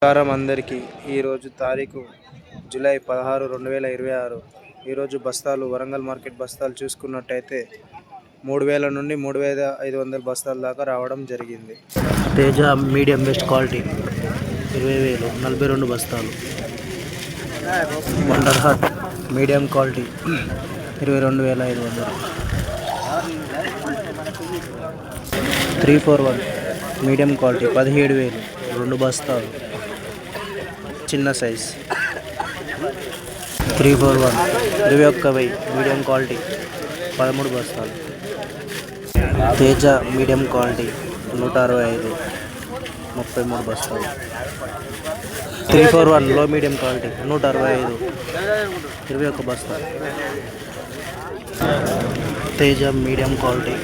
నమస్కారం అందరికీ. ఈరోజు తారీఖు జూలై 16, 2026. ఈరోజు బస్తాలు వరంగల్ మార్కెట్ బస్తాలు చూసుకున్నట్టయితే 3000 నుండి 3500 బస్తాల దాకా రావడం జరిగింది. తేజ మీడియం బెస్ట్ క్వాలిటీ 20,000 42 బస్తాలు. Wonder heart medium quality 22,500. 341 medium quality 17,000 2 బస్తాలు చిన్న సైజ్. 341 21,000 మీడియం క్వాలిటీ 13 బస్తాలు. తేజ మీడియం క్వాలిటీ 165 33 బస్తాలు. 341 లో మీడియం క్వాలిటీ 165 21 బస్తాలు. Teja medium quality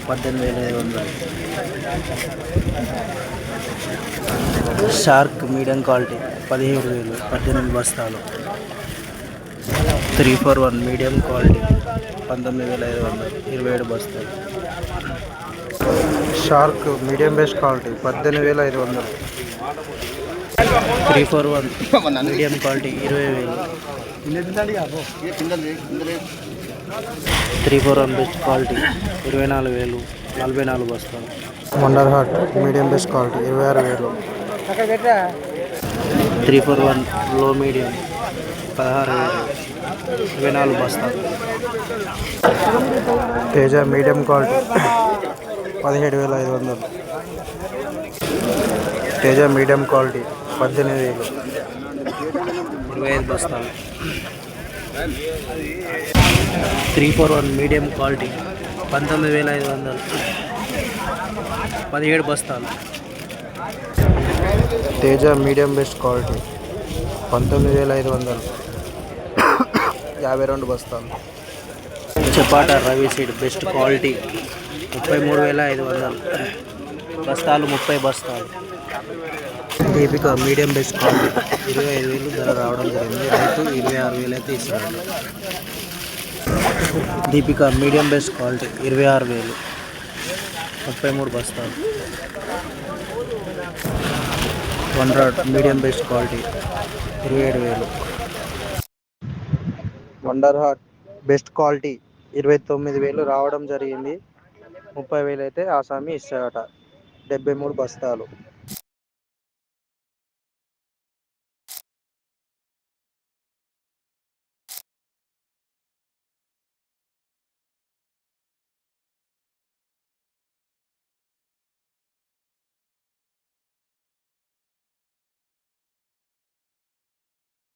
18,500. Shark medium quality 17,000 18 బస్తాలు. 341 మీడియం క్వాలిటీ 19,500 27 బస్తాలు. Shark medium best quality 18,500. 341 medium quality 20,000. 341 best quality 24,000 44 బస్తాలు. Wonder heart medium best quality 26,000. 341 లో మీడియం 16,000 24 బస్తాలు. Teja medium quality 17,500. Teja medium quality 18,000 25 బస్తాలు. 341 మీడియం క్వాలిటీ 19,500 17 బస్తాలు. తేజ మీడియం బెస్ట్ క్వాలిటీ 19,500 52 బస్తాలు. చపాటా Ravi seed best quality 33,500 బస్తాలు 30 బస్తాలు. దీపిక మీడియం బెస్ట్ క్వాలిటీ 25,000 ధర రావడం జరిగింది. రైతు 26,000 అయితే ఇస్తున్నాడు. దీపిక మీడియం బెస్ట్ క్వాలిటీ 26,000 33 బస్తాలు. Wonder medium best quality 27,000. Wonder heart best quality 29,000 రావడం జరిగింది. 30,000 అయితే ఆసామి ఇస్తాడట. 73 బస్తాలు.